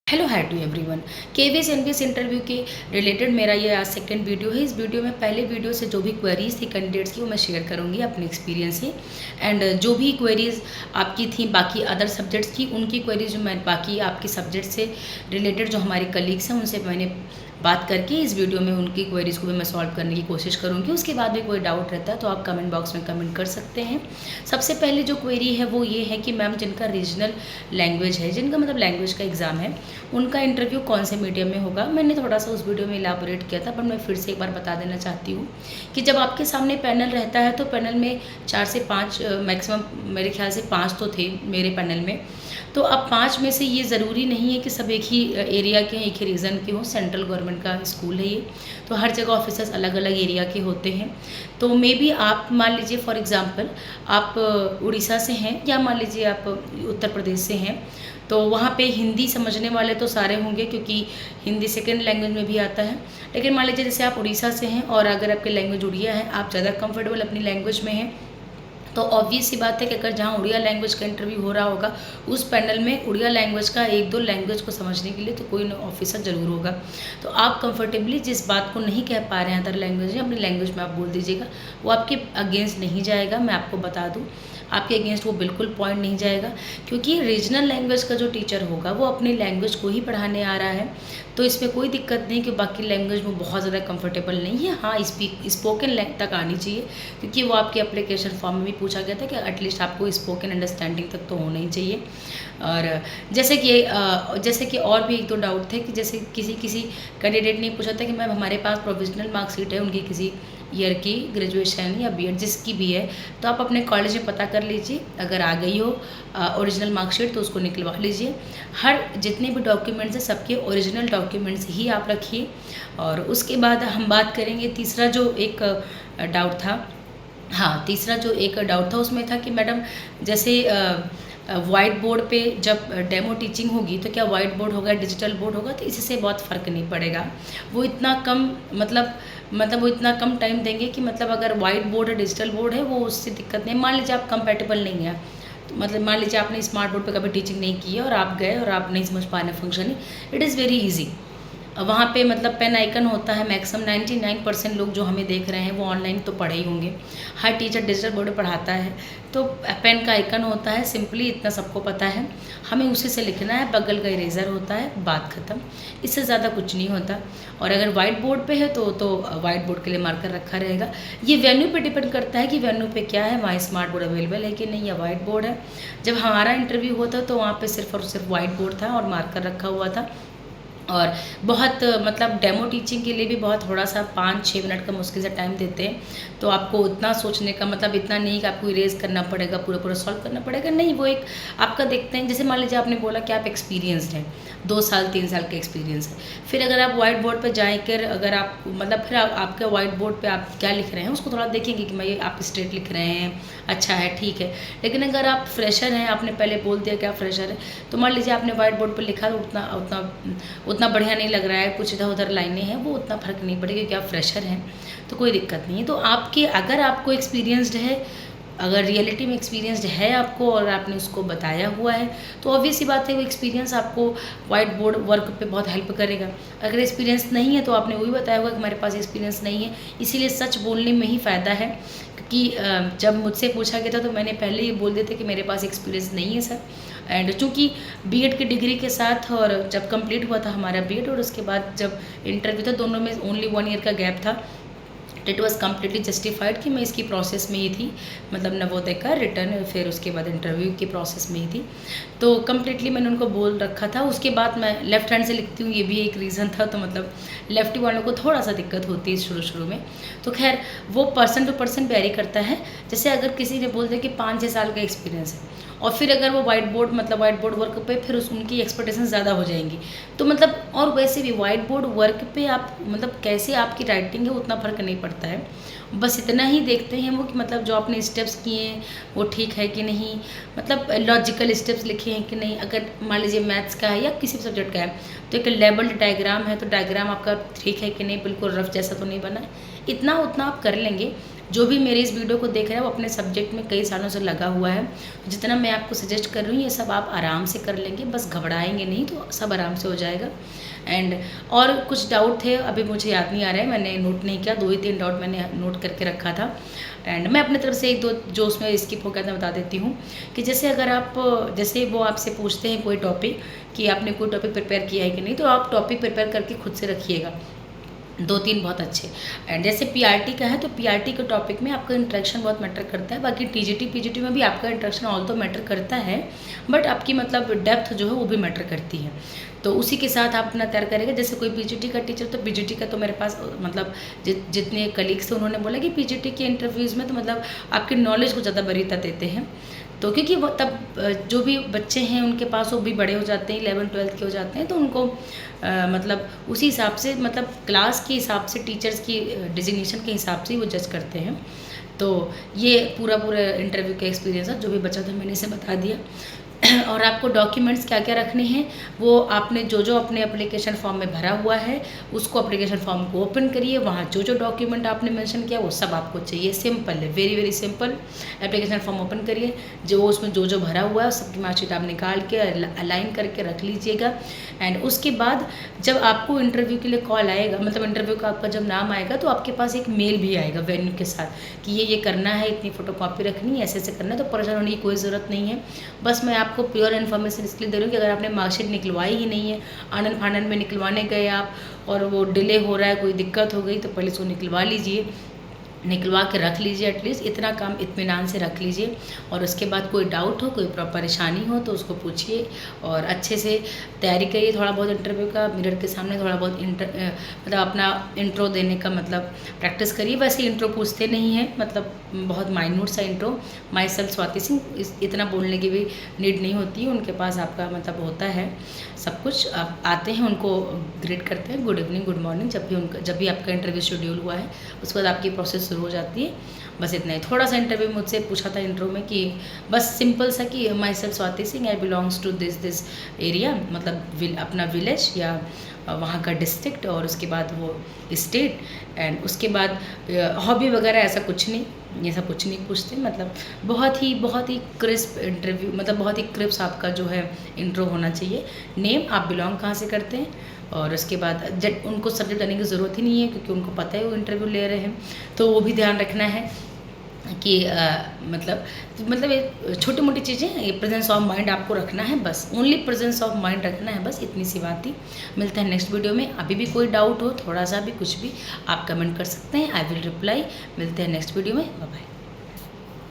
Hello hi to everyone. KVS NBS interview के related मेरा ये आज सेकंड वीडियो है। इस वीडियो में पहले वीडियो से जो भी क्वेरीज थी कैंडिडेट्स की वो मैं शेयर करूंगी अपने एक्सपीरियंस से। एंड जो भी क्वेरीज आपकी थी बाकी अदर सब्जेक्ट्स की, उनकी क्वेरीज जो मैं बाकी आपके सब्जेक्ट से रिलेटेड जो हमारे कलीग्स हैं उनसे मैंने बात करके इस वीडियो में उनकी क्वेरीज को भी मैं सॉल्व करने की कोशिश करूंगी। उसके बाद भी कोई डाउट रहता है तो आप कमेंट बॉक्स में कमेंट कर सकते हैं। सबसे पहले जो क्वेरी है वो ये है कि मैम जिनका रीजनल लैंग्वेज है, जिनका मतलब लैंग्वेज का एग्ज़ाम है, उनका इंटरव्यू कौन से मीडियम में होगा। मैंने थोड़ा सा उस वीडियो में इलाबोरेट किया था, पर मैं फिर से एक बार बता देना चाहती हूँ कि जब आपके सामने पैनल रहता है तो पैनल में 4 से 5 मैक्सिमम, मेरे ख्याल से 5 तो थे मेरे पैनल में। तो अब 5 में से ये ज़रूरी नहीं है कि सब एक ही एरिया के हैं, एक ही रीजन के हों। सेंट्रल गवर्नमेंट का स्कूल है ये, तो हर जगह ऑफिसर्स अलग अलग एरिया के होते हैं। तो मे बी आप मान लीजिए फॉर एग्ज़ाम्पल आप उड़ीसा से हैं या मान लीजिए आप उत्तर प्रदेश से हैं, तो वहाँ पे हिंदी समझने वाले तो सारे होंगे क्योंकि हिंदी सेकेंड लैंग्वेज में भी आता है। लेकिन मान लीजिए जैसे आप उड़ीसा से हैं और अगर आपकी लैंग्वेज उड़िया है, आप ज़्यादा कंफर्टेबल अपनी लैंग्वेज में हैं, तो ऑब्वियस सी बात है कि अगर जहाँ उड़िया लैंग्वेज का इंटरव्यू हो रहा होगा उस पैनल में उड़िया लैंग्वेज का एक दो लैंग्वेज को समझने के लिए तो कोई ऑफिसर ज़रूर होगा। तो आप कंफर्टेबली जिस बात को नहीं कह पा रहे हैं अदर लैंग्वेज में, अपनी लैंग्वेज में आप बोल दीजिएगा। वो आपके अगेंस्ट नहीं जाएगा, मैं आपको बता दूँ, आपके अगेंस्ट वो बिल्कुल पॉइंट नहीं जाएगा, क्योंकि रीजनल लैंग्वेज का जो टीचर होगा वो अपनी लैंग्वेज को ही पढ़ाने आ रहा है। तो इसमें कोई दिक्कत नहीं कि बाकी लैंग्वेज में बहुत ज़्यादा कंफर्टेबल नहीं है। हाँ, स्पोकन तक आनी चाहिए, क्योंकि वो आपके एप्लीकेशन फॉर्म में भी पूछा गया था कि एटलीस्ट आपको स्पोकन अंडरस्टैंडिंग तक तो होना ही चाहिए। और जैसे कि और भी एक दो डाउट थे कि जैसे किसी कैंडिडेट ने पूछा था कि मैम हमारे पास प्रोविजनल मार्कशीट है उनकी किसी ईयर की, ग्रेजुएशन या बीएड जिसकी भी है, तो आप अपने कॉलेज में पता कर लीजिए, अगर आ गई हो ओरिजिनल मार्कशीट तो उसको निकलवा लीजिए। हर जितने भी डॉक्यूमेंट्स हैं सबके ओरिजिनल डॉक्यूमेंट्स ही आप रखिए। और उसके बाद हम बात करेंगे तीसरा जो एक डाउट था। हाँ, तीसरा जो एक डाउट था उसमें था कि मैडम जैसे वाइट बोर्ड पे जब डेमो टीचिंग होगी तो क्या वाइट बोर्ड होगा डिजिटल बोर्ड होगा, तो इससे बहुत फ़र्क नहीं पड़ेगा। वो इतना कम मतलब वो इतना कम टाइम देंगे कि मतलब अगर वाइट बोर्ड है डिजिटल बोर्ड है वो उससे दिक्कत नहीं। मान लीजिए आप कंपेटेबल नहीं है, तो मतलब मान लीजिए आपने स्मार्ट बोर्ड पे कभी टीचिंग नहीं की है और आप गए और आप नहीं समझ पा रहे functioning, it is very easy. वहाँ पे मतलब पेन आइकन होता है। मैक्सिमम 99% लोग जो हमें देख रहे हैं वो ऑनलाइन तो पढ़े ही होंगे। हर टीचर डिजिटल बोर्ड पे पढ़ाता है, तो पेन का आइकन होता है, सिंपली इतना सबको पता है, हमें उसी से लिखना है। बगल का इरेजर होता है, बात ख़त्म, इससे ज़्यादा कुछ नहीं होता। और अगर वाइट बोर्ड पे है तो वाइट बोर्ड के लिए मार्कर रखा रहेगा। ये वेन्यू पे डिपेंड करता है कि वेन्यू पे क्या है, वहाँ स्मार्ट बोर्ड अवेलेबल है कि नहीं या वाइट बोर्ड है। जब हमारा इंटरव्यू हुआ था तो वहाँ पर सिर्फ और सिर्फ वाइट बोर्ड था और मार्कर रखा हुआ था। और बहुत मतलब डेमो टीचिंग के लिए भी बहुत थोड़ा सा 5-6 मिनट का मुश्किल से टाइम देते हैं, तो आपको उतना सोचने का मतलब इतना नहीं कि आपको इरेज करना पड़ेगा, पूरा सॉल्व करना पड़ेगा, नहीं। वो एक आपका देखते हैं, जैसे मान लीजिए आपने बोला कि आप एक्सपीरियंसड हैं, 2 साल 3 साल का एक्सपीरियंस है, फिर अगर आप वाइट बोर्ड पर जाकर अगर आप मतलब फिर आपके वाइट बोर्ड पर आप क्या लिख रहे हैं उसको थोड़ा देखेंगे कि मैं आप स्ट्रेट लिख रहे हैं, अच्छा है, ठीक है। लेकिन अगर आप फ्रेशर हैं, आपने पहले बोल दिया कि आप फ्रेशर हैं, तो मान लीजिए आपने वाइट बोर्ड पर लिखा तो उतना बढ़िया नहीं लग रहा है, कुछ इधर उधर लाइनें हैं, वो उतना फ़र्क नहीं पड़ेगा क्योंकि आप फ्रेशर हैं, तो कोई दिक्कत नहीं है। तो आपके अगर आपको एक्सपीरियंसड है, अगर रियलिटी में एक्सपीरियंसड है आपको और आपने उसको बताया हुआ है, तो ऑब्वियस सी बात है वो एक्सपीरियंस आपको वाइट बोर्ड वर्क पे बहुत हेल्प करेगा। अगर एक्सपीरियंस नहीं है तो आपने वही बताया होगा कि हमारे पास एक्सपीरियंस नहीं है। इसीलिए सच बोलने में ही फ़ायदा है, क्योंकि जब मुझसे पूछा गया था तो मैंने पहले ही बोल दिया था कि मेरे पास एक्सपीरियंस नहीं है सर। एंड चूँकि बीएड की डिग्री के साथ और जब कंप्लीट हुआ था हमारा बीएड और उसके बाद जब इंटरव्यू था, दोनों में ओनली 1 ईयर का गैप था। इट वॉज कम्प्लीटली जस्टिफाइड कि मैं इसकी प्रोसेस में ही थी, मतलब नवोदय का रिटर्न फिर उसके बाद इंटरव्यू की प्रोसेस में ही थी, तो कम्प्लीटली मैंने उनको बोल रखा था। उसके बाद मैं लेफ़्ट हैंड से लिखती हूँ, ये भी एक रीज़न था, तो मतलब लेफ्टी वालों को थोड़ा सा दिक्कत होती है शुरू में। तो खैर वो पर्सन टू पर्सन वेरी करता है। जैसे अगर किसी ने बोल दिया कि 5-6 साल का एक्सपीरियंस है और फिर अगर वो वाइट बोर्ड वर्क पे फिर उनकी एक्सपेक्टेशन ज़्यादा हो जाएंगी, तो मतलब और वैसे भी वाइट बोर्ड वर्क पे आप मतलब कैसे आपकी राइटिंग है उतना फ़र्क नहीं पड़ता है। बस इतना ही देखते हैं वो कि मतलब जो आपने स्टेप्स किए हैं वो ठीक है कि नहीं, मतलब लॉजिकल स्टेप्स लिखे हैं कि नहीं। अगर मान लीजिए मैथ्स का है या किसी भी सब्जेक्ट का है तो एक लेबल्ड डायग्राम है, तो डायग्राम आपका ठीक है कि नहीं, बिल्कुल रफ जैसा तो नहीं बना है। इतना उतना आप कर लेंगे। जो भी मेरे इस वीडियो को देख रहे हैं वो अपने सब्जेक्ट में कई सालों से लगा हुआ है। जितना मैं आपको सजेस्ट कर रही हूँ ये सब आप आराम से कर लेंगे, बस घबराएंगे नहीं तो सब आराम से हो जाएगा। एंड और कुछ डाउट थे, अभी मुझे याद नहीं आ रहा है, मैंने नोट नहीं किया, 2 ही 3 डाउट मैंने नोट करके रखा था। एंड मैं अपनी तरफ से 1-2 जो उसमें स्किप हो गया था बता देती हूँ कि जैसे अगर आप, जैसे वो आपसे पूछते हैं कोई टॉपिक कि आपने कोई टॉपिक प्रिपेयर किया है कि नहीं, तो आप टॉपिक प्रिपेयर करके खुद से रखिएगा, 2-3 बहुत अच्छे। एंड जैसे पीआरटी का है तो पीआरटी के टॉपिक में आपका इंट्रैक्शन बहुत मैटर करता है। बाकी टीजीटी पीजीटी में भी आपका इंट्रैक्शन ऑल तो मैटर करता है, बट आपकी मतलब डेप्थ जो है वो भी मैटर करती है। तो उसी के साथ आप अपना तैयार करेंगे। जैसे कोई पीजीटी का टीचर, तो पीजीटी का तो मेरे पास मतलब जितने कलीग्स थे उन्होंने बोला कि पीजीटी के इंटरव्यूज़ में तो मतलब आपके नॉलेज को ज़्यादा वरीयता देते हैं। तो क्योंकि वो तब जो भी बच्चे हैं उनके पास वो भी बड़े हो जाते हैं, 11th-12th के हो जाते हैं, तो उनको मतलब उसी हिसाब से, मतलब क्लास के हिसाब से, टीचर्स की डिजिग्नेशन के हिसाब से वो जज करते हैं। तो ये पूरा इंटरव्यू का एक्सपीरियंस है, जो भी बचा था मैंने इसे बता दिया। और आपको डॉक्यूमेंट्स क्या क्या रखने हैं वो आपने जो अपने एप्लीकेशन फॉर्म में भरा हुआ है उसको एप्लीकेशन फॉर्म को ओपन करिए, वहाँ जो डॉक्यूमेंट आपने मेंशन किया वो सब आपको चाहिए। सिंपल है, very very simple. Application form open करिए, जो उसमें जो भरा हुआ है सबकी मार्कशीट आप निकाल के अलाइन करके रख लीजिएगा। एंड उसके बाद जब आपको इंटरव्यू के लिए कॉल आएगा, मतलब इंटरव्यू का आपका जब नाम आएगा, तो आपके पास एक मेल भी आएगा वेन्यू के साथ कि ये करना है, इतनी फ़ोटोकॉपी रखनी है, ऐसे ऐसे करना है। तो परेशान होने की कोई ज़रूरत नहीं है। बस मैं आपको प्योर इन्फॉर्मेशन इसलिए दे रही हूँ कि अगर आपने मार्कशीट निकलवाई ही नहीं है, आनन फानन में निकलवाने गए आप और वो डिले हो रहा है, कोई दिक्कत हो गई, तो पहले इसको निकलवा लीजिए, निकलवा के रख लीजिए। एटलीस्ट इतना काम इत्मीनान से रख लीजिए। और उसके बाद कोई डाउट हो, कोई परेशानी हो तो उसको पूछिए और अच्छे से तैयारी करिए। थोड़ा बहुत इंटरव्यू का मिरर के सामने थोड़ा बहुत मतलब अपना इंट्रो देने का मतलब प्रैक्टिस करिए। वैसे इंट्रो पूछते नहीं हैं, मतलब बहुत माइन्यूट सा intro, my self Swati Singh, इतना बोलने की भी नीड नहीं होती है। उनके पास आपका मतलब होता है सब कुछ, आप आते हैं उनको ग्रीट करते हैं, गुड इवनिंग, गुड मॉर्निंग, जब भी आपका इंटरव्यू शेड्यूल हुआ है उसके बाद आपकी प्रोसेस शुरू हो जाती है। बस इतना ही। थोड़ा सा इंटरव्यू मुझसे पूछा था इंट्रो में कि बस सिंपल सा कि myself Swati Singh, I belongs to this area, मतलब अपना विलेज या वहाँ का डिस्ट्रिक्ट, और उसके बाद वो स्टेट, एंड उसके बाद हॉबी वगैरह ऐसा कुछ नहीं, ये सब कुछ नहीं पूछते। मतलब बहुत ही क्रिस्प इंटरव्यू, मतलब बहुत ही क्रिस्प आपका जो है इंट्रो होना चाहिए। नेम, आप बिलोंग कहाँ से करते हैं, और उसके बाद जब उनको सब्जेक्ट देने की ज़रूरत ही नहीं है क्योंकि उनको पता है वो इंटरव्यू ले रहे हैं। तो वो भी ध्यान रखना है कि मतलब ये छोटी मोटी चीज़ें, ये प्रेजेंस ऑफ माइंड आपको रखना है, बस ओनली प्रेजेंस ऑफ माइंड रखना है, बस इतनी सी बात ही। मिलते हैं नेक्स्ट वीडियो में। अभी भी कोई डाउट हो, थोड़ा सा भी, कुछ भी, आप कमेंट कर सकते हैं, आई विल रिप्लाई। मिलते हैं नेक्स्ट वीडियो में, बाय बाय।